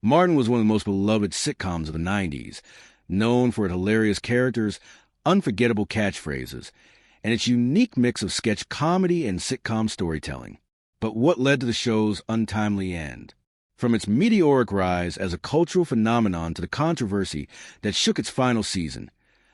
Martin was one of the most beloved sitcoms of the 90s, known for its hilarious characters, unforgettable catchphrases, and its unique mix of sketch comedy and sitcom storytelling. But what led to the show's untimely end? From its meteoric rise as a cultural phenomenon to the controversy that shook its final season,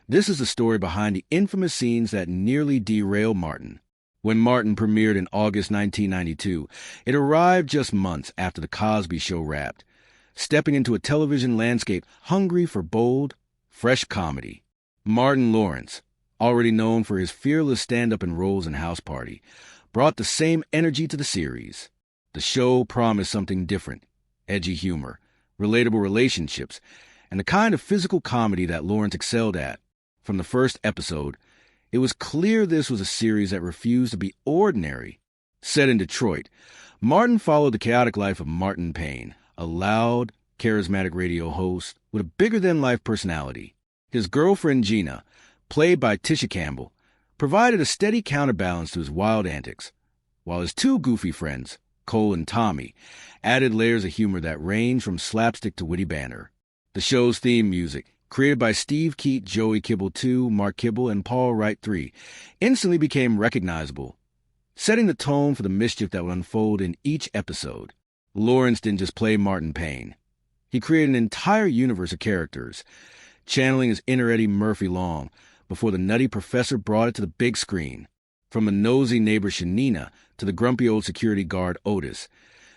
this is the story behind the infamous scenes that nearly derailed Martin. When Martin premiered in August 1992, it arrived just months after The Cosby Show wrapped, stepping into a television landscape hungry for bold, fresh comedy. Martin Lawrence, already known for his fearless stand-up and roles in House Party, brought the same energy to the series. The show promised something different: edgy humor, relatable relationships, and the kind of physical comedy that Lawrence excelled at. From the first episode, it was clear this was a series that refused to be ordinary. Set in Detroit, Martin followed the chaotic life of Martin Payne, a loud, charismatic radio host with a bigger-than-life personality. His girlfriend Gina, played by Tisha Campbell, provided a steady counterbalance to his wild antics, while his two goofy friends, Cole and Tommy, added layers of humor that ranged from slapstick to witty banter. The show's theme music, created by Steve Keat, Joey Kibble II, Mark Kibble, and Paul Wright III, instantly became recognizable, setting the tone for the mischief that would unfold in each episode. Lawrence didn't just play Martin Payne. He created an entire universe of characters, channeling his inner Eddie Murphy Long before the nutty professor brought it to the big screen. From a nosy neighbor Shanina to the grumpy old security guard Otis,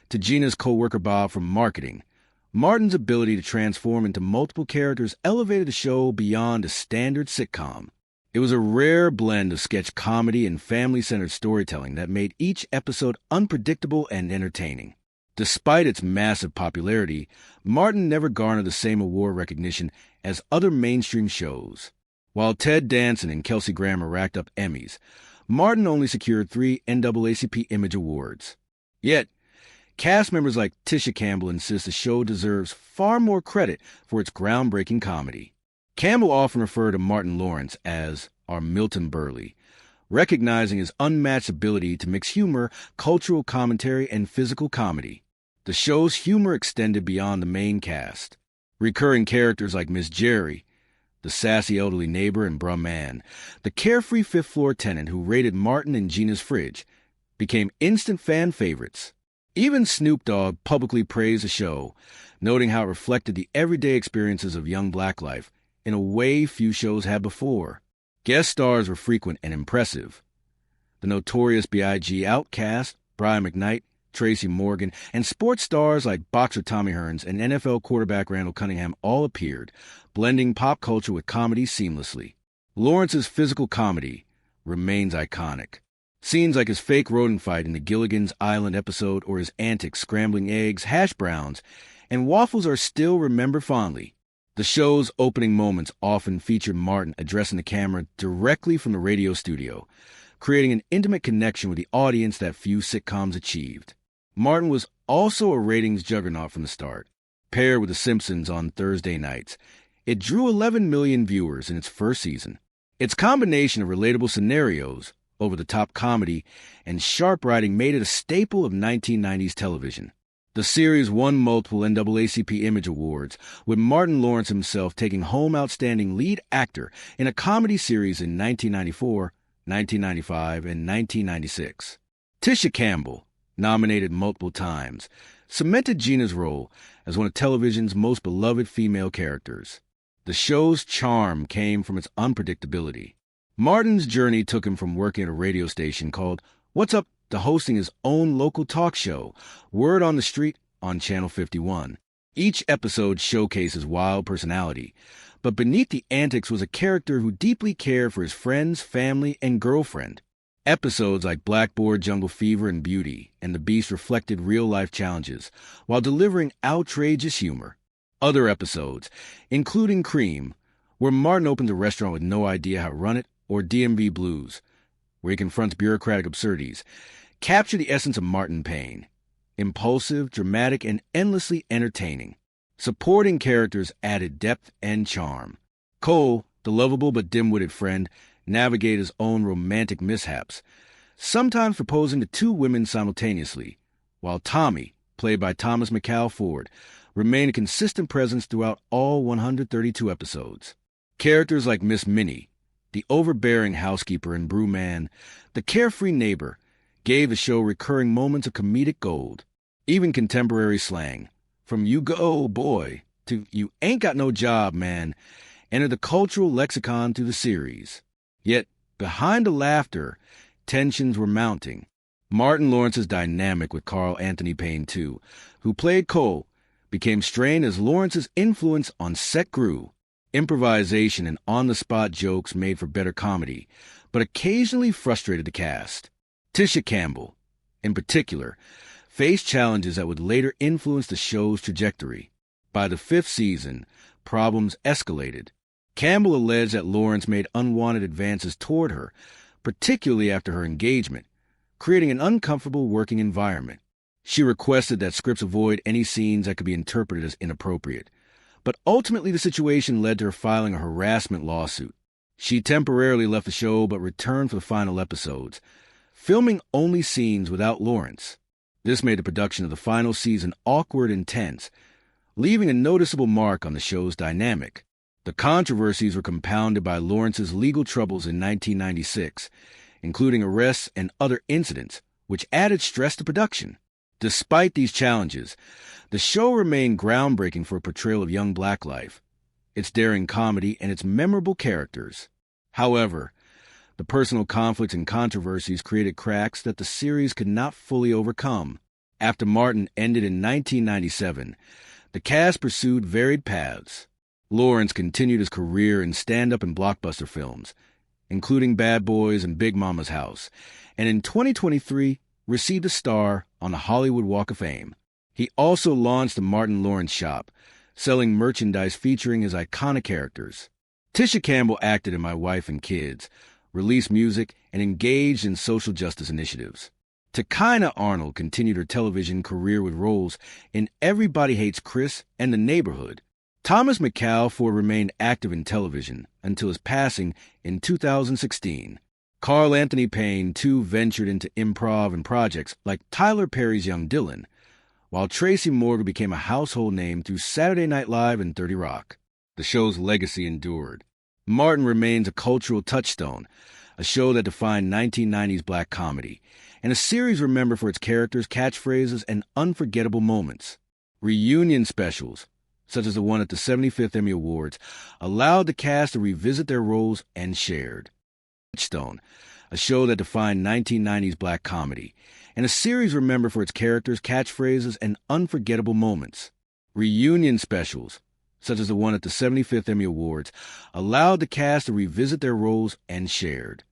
to Gina's co-worker Bob from marketing, Martin's ability to transform into multiple characters elevated the show beyond a standard sitcom. It was a rare blend of sketch comedy and family-centered storytelling that made each episode unpredictable and entertaining. Despite its massive popularity, Martin never garnered the same award recognition as other mainstream shows. While Ted Danson and Kelsey Grammer racked up Emmys, Martin only secured 3 NAACP Image Awards. Yet, cast members like Tisha Campbell insist the show deserves far more credit for its groundbreaking comedy. Campbell often referred to Martin Lawrence as our Milton Berle, recognizing his unmatched ability to mix humor, cultural commentary, and physical comedy. The show's humor extended beyond the main cast. Recurring characters like Miss Jerry, the sassy elderly neighbor and Brum Man, the carefree fifth-floor tenant who raided Martin and Gina's fridge, became instant fan favorites. Even Snoop Dogg publicly praised the show, noting how it reflected the everyday experiences of young black life in a way few shows had before. Guest stars were frequent and impressive. The Notorious B.I.G., Outkast, Brian McKnight, Tracy Morgan, and sports stars like boxer Tommy Hearns and NFL quarterback Randall Cunningham all appeared, blending pop culture with comedy seamlessly. Lawrence's physical comedy remains iconic. Scenes like his fake rodent fight in the Gilligan's Island episode or his antics scrambling eggs, hash browns, and waffles are still remembered fondly. The show's opening moments often featured Martin addressing the camera directly from the radio studio, creating an intimate connection with the audience that few sitcoms achieved. Martin was also a ratings juggernaut from the start. Paired with The Simpsons on Thursday nights, it drew 11 million viewers in its first season. Its combination of relatable scenarios, over-the-top comedy, and sharp writing made it a staple of 1990s television. The series won multiple NAACP Image Awards, with Martin Lawrence himself taking home Outstanding Lead Actor in a Comedy Series in 1994, 1995, and 1996. Tisha Campbell, nominated multiple times, cemented Gina's role as one of television's most beloved female characters. The show's charm came from its unpredictability. Martin's journey took him from working at a radio station called What's Up to hosting his own local talk show, Word on the Street, on Channel 51. Each episode showcased his wild personality, but beneath the antics was a character who deeply cared for his friends, family, and girlfriend. Episodes like Blackboard, Jungle Fever, and Beauty and the Beast reflected real-life challenges while delivering outrageous humor. Other episodes, including Cream, where Martin opens a restaurant with no idea how to run it, or DMV Blues, where he confronts bureaucratic absurdities, capture the essence of Martin Payne: impulsive, dramatic, and endlessly entertaining. Supporting characters added depth and charm. Cole, the lovable but dim-witted friend, navigated his own romantic mishaps, sometimes proposing to 2 women simultaneously, while Tommy, played by Thomas McCall Ford, remained a consistent presence throughout all 132 episodes. Characters like Miss Minnie, the overbearing housekeeper and brew man, the carefree neighbor, gave the show recurring moments of comedic gold. Even contemporary slang, from "you go, boy" to "you ain't got no job, man," entered the cultural lexicon through the series. Yet, behind the laughter, tensions were mounting. Martin Lawrence's dynamic with Carl Anthony Payne, too, who played Cole, became strained as Lawrence's influence on set grew. Improvisation and on-the-spot jokes made for better comedy, but occasionally frustrated the cast. Tisha Campbell, in particular, faced challenges that would later influence the show's trajectory. By the 5th season, problems escalated. Campbell alleged that Lawrence made unwanted advances toward her, particularly after her engagement, creating an uncomfortable working environment. She requested that scripts avoid any scenes that could be interpreted as inappropriate. But ultimately the situation led to her filing a harassment lawsuit. She temporarily left the show but returned for the final episodes, filming only scenes without Lawrence. This made the production of the final season awkward and tense, leaving a noticeable mark on the show's dynamic. The controversies were compounded by Lawrence's legal troubles in 1996, including arrests and other incidents, which added stress to production. Despite these challenges, the show remained groundbreaking for a portrayal of young black life, its daring comedy, and its memorable characters. However, the personal conflicts and controversies created cracks that the series could not fully overcome. After Martin ended in 1997, the cast pursued varied paths. Lawrence continued his career in stand-up and blockbuster films, including Bad Boys and Big Mama's House, and in 2023 received a star on the Hollywood Walk of Fame. He also launched the Martin Lawrence Shop, selling merchandise featuring his iconic characters. Tisha Campbell acted in My Wife and Kids, released music, and engaged in social justice initiatives. Takina Arnold continued her television career with roles in Everybody Hates Chris and The Neighborhood. Thomas McAuliffe remained active in television until his passing in 2016. Carl Anthony Payne, too, ventured into improv and projects like Tyler Perry's Young Dylan, while Tracy Morgan became a household name through Saturday Night Live and 30 Rock. The show's legacy endured. Martin remains a cultural touchstone, a show that defined 1990s black comedy, and a series remembered for its characters, catchphrases, and unforgettable moments. Reunion specials, such as the one at the 75th Emmy Awards, allowed the cast to revisit their roles and shared. Touchstone, a show that defined 1990s black comedy, and a series remembered for its characters, catchphrases, and unforgettable moments. Reunion specials, such as the one at the 75th Emmy Awards, allowed the cast to revisit their roles and shared.